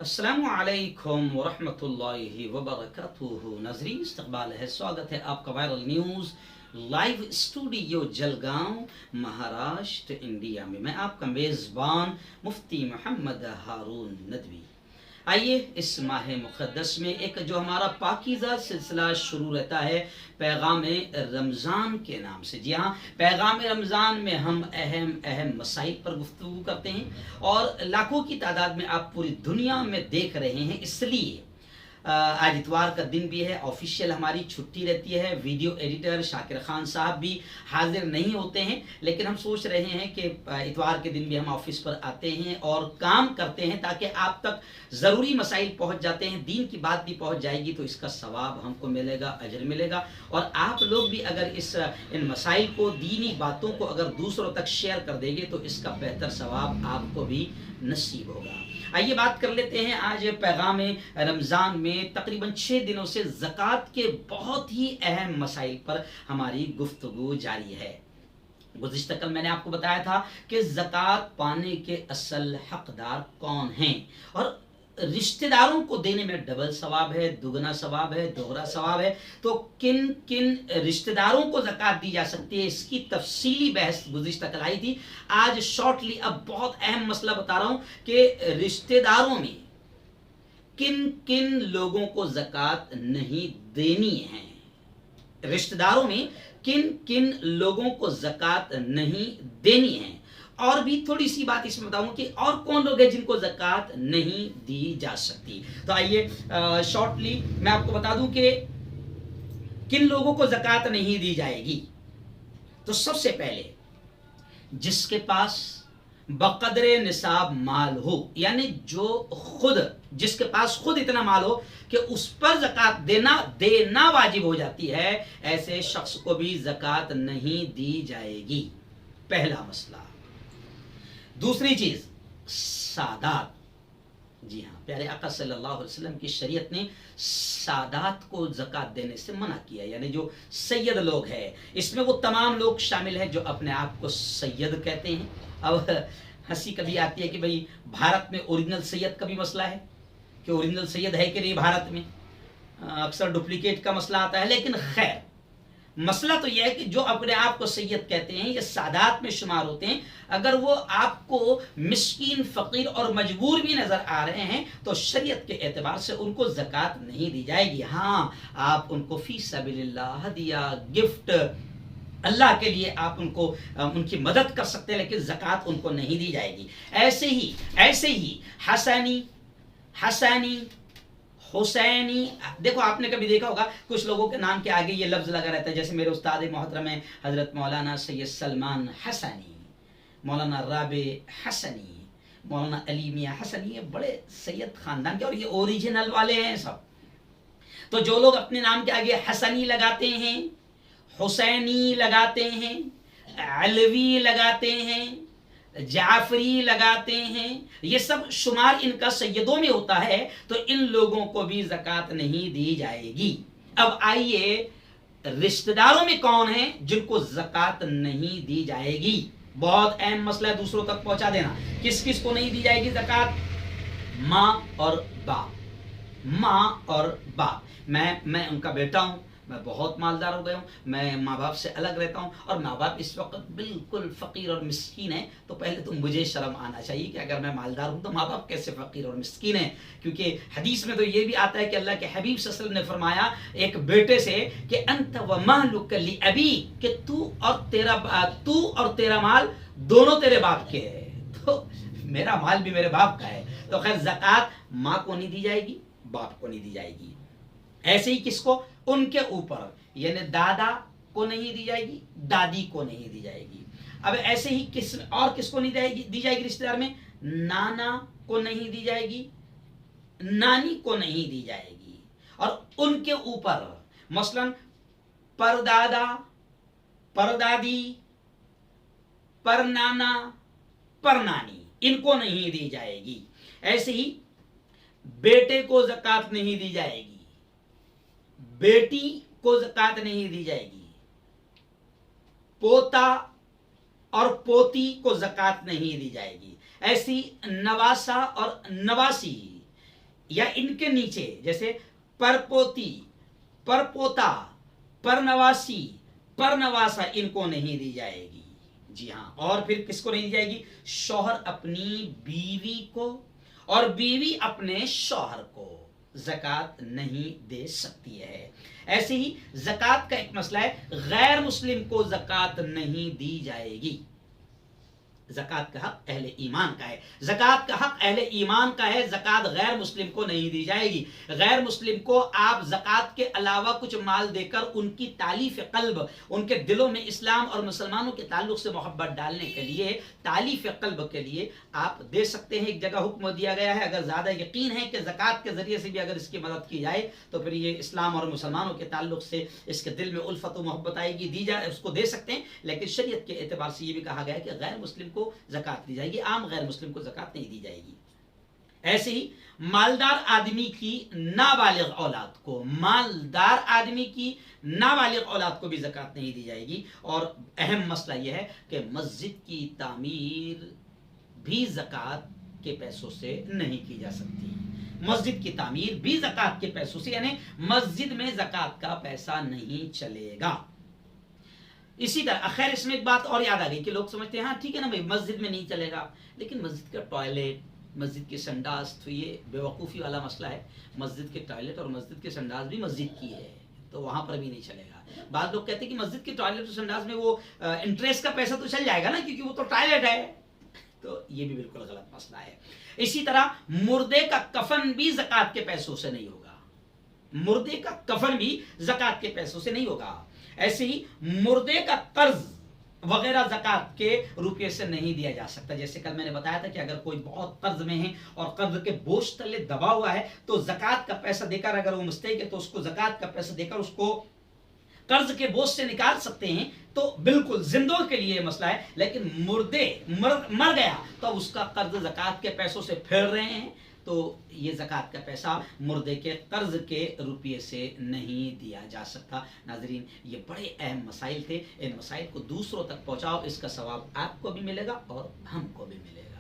अस्सलामु अलैकुम वरहमतुल्लाहि वबरकातुहू। नाज़रीन, इस्तक़बाल है, स्वागत है आपका viral news live studio Jalgaon, Maharashtra, India में। मैं आपका मेज़बान मुफ्ती मोहम्मद हारून नदवी। आइए इस माह मुक़द्दस में एक जो हमारा पाकीज़ा सिलसिला शुरू रहता है पैगाम रमज़ान के नाम से। जी हाँ, पैगाम रमज़ान में हम अहम मसाइल पर गुफ्तगू करते हैं और लाखों की तादाद में आप पूरी दुनिया में देख रहे हैं। इसलिए आज इतवार का दिन भी है, ऑफिशियल हमारी छुट्टी रहती है। वीडियो एडिटर शाकिर खान साहब भी हाजिर नहीं होते हैं, लेकिन हम सोच रहे हैं कि इतवार के दिन भी हम ऑफिस पर आते हैं और काम करते हैं ताकि आप तक ज़रूरी मसाइल पहुंच जाते हैं। दीन की बात भी पहुंच जाएगी तो इसका सवाब हमको मिलेगा, अजर मिलेगा। और आप लोग भी अगर इन मसाइल को, दीनी बातों को अगर दूसरों तक शेयर कर देंगे तो इसका बेहतर सवाब आपको भी नसीब होगा। आइए बात कर लेते हैं आज पैगाम रमज़ान में तकरीबन 6 दिनों से ज़कात के बहुत ही अहम मसाइल पर हमारी गुफ्तगू जारी है। गुज़िश्ता कल मैंने आपको बताया था कि ज़कात पाने के असल हकदार कौन हैं और रिश्तेदारों को देने में डबल सवाब है, दुगना सवाब है, दोहरा सवाब है। तो किन किन रिश्तेदारों को ज़कात दी जा सकती है, इसकी तफसीली बहस गुज़िश्ता कल आई थी। आज शॉर्टली अब बहुत अहम मसला बता रहा हूं कि रिश्तेदारों में किन किन लोगों को ज़कात नहीं देनी है। रिश्तेदारों में किन किन लोगों को ज़कात नहीं देनी है। और भी थोड़ी सी बात इसमें बताऊं कि और कौन लोग हैं जिनको ज़कात नहीं दी जा सकती। तो आइए शॉर्टली मैं आपको बता दूं कि किन लोगों को ज़कात नहीं दी जाएगी। तो सबसे पहले जिसके पास बक़द्रे निसाब माल हो, यानी जिसके पास खुद इतना माल हो कि उस पर ज़कात देना वाजिब हो जाती है, ऐसे शख्स को भी ज़कात नहीं दी जाएगी। पहला मसला। दूसरी चीज, सादात। जी हाँ, प्यारे आका सल्लल्लाहु अलैहि वसल्लम की शरीयत ने सादात को ज़कात देने से मना किया, यानी जो सैयद लोग हैं। इसमें वो तमाम लोग शामिल हैं जो अपने आप को सैयद कहते हैं। अब हंसी कभी आती है कि भाई भारत में ओरिजिनल सैयद का भी मसला है कि ओरिजिनल सैयद है कि नहीं भारत में। अक्सर डुप्लीकेट का मसला आता है, लेकिन खैर मसला तो यह है कि जो अपने आप को सैयद कहते हैं ये सादात में शुमार होते हैं। अगर वो आपको मिस्कीन, फकीर और मजबूर भी नजर आ रहे हैं तो शरीयत के एतबार से उनको ज़कात नहीं दी जाएगी। हाँ, आप उनको फी सबिलिल्लाह दिया, गिफ्ट, अल्लाह के लिए आप उनको उनकी मदद कर सकते हैं, लेकिन ज़कात उनको नहीं दी जाएगी। ऐसे ही हसनी, हुसैनी। देखो, आपने कभी देखा होगा कुछ लोगों के नाम के आगे ये लफ्ज लगा रहता है। जैसे मेरे उस्ताद मोहतरम है हजरत मौलाना सैयद सलमान हसनी, मौलाना राबे हसनी, मौलाना अली मियाँ हसनी। ये बड़े सैयद खानदान के और ये ओरिजिनल वाले हैं सब। तो जो लोग अपने नाम के आगे हसनी लगाते हैं, हुसैनी लगाते हैं, अलवी लगाते हैं, जाफरी लगाते हैं, ये सब शुमार इनका सैयदों में होता है, तो इन लोगों को भी ज़कात नहीं दी जाएगी। अब आइए रिश्तेदारों में कौन है जिनको ज़कात नहीं दी जाएगी। बहुत अहम मसला है, दूसरों तक पहुंचा देना। किस किस को नहीं दी जाएगी ज़कात? माँ और बाप। माँ और बाप। मैं उनका बेटा हूं, मैं बहुत मालदार हो गया हूँ, मैं माँ बाप से अलग रहता हूँ और माँ बाप इस वक्त बिल्कुल फ़कीर और मिस्कीन है, तो पहले तो मुझे शर्म आना चाहिए कि अगर मैं मालदार हूँ तो माँ बाप कैसे फ़कीर और मिस्कीन है। क्योंकि हदीस में तो ये भी आता है कि अल्लाह के हबीब सल्लल्लाहु अलैहि वसल्लम ने फरमाया एक बेटे से कि अंत व महलुका लि अबी, कि तू और तेरा माल दोनों तेरे बाप के है, तो मेरा माल भी मेरे बाप का है। तो खैर ज़कात माँ को नहीं दी जाएगी, बाप को नहीं दी जाएगी। ऐसे ही किसको? उनके ऊपर, यानी दादा को नहीं दी जाएगी, दादी को नहीं दी जाएगी। अब ऐसे ही किसको नहीं दी जाएगी रिश्तेदार में? नाना को नहीं दी जाएगी, नानी को नहीं दी जाएगी। और उनके ऊपर मसलन परदादा, परदादी, परनाना, परनानी, इनको नहीं दी जाएगी। ऐसे ही बेटे को ज़कात नहीं दी जाएगी, बेटी को ज़कात नहीं दी जाएगी, पोता और पोती को ज़कात नहीं दी जाएगी। ऐसी नवासा और नवासी, या इनके नीचे जैसे परपोती, परपोता, परनवासी, परनवासा, इनको नहीं दी जाएगी। जी हाँ, और फिर किसको नहीं दी जाएगी? शौहर अपनी बीवी को और बीवी अपने शौहर को ज़कात नहीं दे सकती है। ऐसे ही ज़कात का एक मसला है, गैर मुस्लिम को ज़कात नहीं दी जाएगी। ज़कात का हक अहले ईमान का है, ज़कात का हक अहले ईमान का है, ज़कात गैर मुस्लिम को नहीं दी जाएगी। गैर मुस्लिम को आप ज़कात के अलावा कुछ माल देकर उनकी तालीफ क़ल्ब, उनके दिलों में इस्लाम और मुसलमानों के ताल्लुक से मोहब्बत डालने के लिए, तालीफ क़ल्ब के लिए आप दे सकते हैं। एक जगह हुक्म दिया गया है, अगर ज़्यादा यकीन है कि ज़कात के ज़रिए से भी अगर इसकी मदद की जाए तो फिर ये इस्लाम और मुसलमानों के ताल्लुक से इसके दिल में उल्फत व मोहब्बत आएगी, दी जाए, उसको दे सकते हैं। लेकिन शरीयत के एतबार से ये भी कहा गया है कि गैर मुस्लिम को ज़कात दी जाएगी, आम गैर मुस्लिम को ज़कात नहीं दी जाएगी। ऐसे ही मालदार आदमी की नाबालिग औलाद को, मालदार आदमी की नाबालिग औलाद को भी ज़कात नहीं दी जाएगी। और अहम मसला यह है कि मस्जिद की तामीर भी ज़कात के पैसों से नहीं की जा सकती। मस्जिद की तामीर भी ज़कात के पैसों से, यानी मस्जिद में ज़कात का पैसा नहीं चलेगा। इसी तरह खैर इसमें एक बात और याद आ गई कि लोग समझते हैं हाँ ठीक है ना भाई, मस्जिद में नहीं चलेगा, लेकिन मस्जिद का टॉयलेट, मस्जिद के संडास, तो ये बेवकूफ़ी वाला मसला है। मस्जिद के टॉयलेट और मस्जिद के संडास भी मस्जिद की है, तो वहाँ पर भी नहीं चलेगा। बाद लोग कहते हैं कि मस्जिद के टॉयलेट और संडास में वो इंटरेस्ट का पैसा तो चल जाएगा ना, क्योंकि वो तो टॉयलेट है, तो ये भी बिल्कुल गलत मसला है। इसी तरह मुर्दे का कफन भी ज़कात के पैसों से नहीं होगा, मुर्दे का कफन भी ज़कात के पैसों से नहीं होगा। ऐसे ही मुर्दे का कर्ज वगैरह ज़कात के रुपये से नहीं दिया जा सकता। जैसे कल मैंने बताया था कि अगर कोई बहुत कर्ज में है और कर्ज के बोझ तले दबा हुआ है, तो ज़कात का पैसा देकर, अगर वो मुस्तहिक है तो उसको ज़कात का पैसा देकर उसको कर्ज के बोझ से निकाल सकते हैं, तो बिल्कुल जिंदों के लिए मसला है। लेकिन मुर्दे मर गया तो उसका कर्ज ज़कात के पैसों से फेर रहे हैं, तो ये ज़कात का पैसा मुर्दे के कर्ज के रुपये से नहीं दिया जा सकता। नाज़रीन, ये बड़े अहम मसाइल थे, इन मसाइल को दूसरों तक पहुँचाओ, इसका सवाब आपको भी मिलेगा और हमको भी मिलेगा।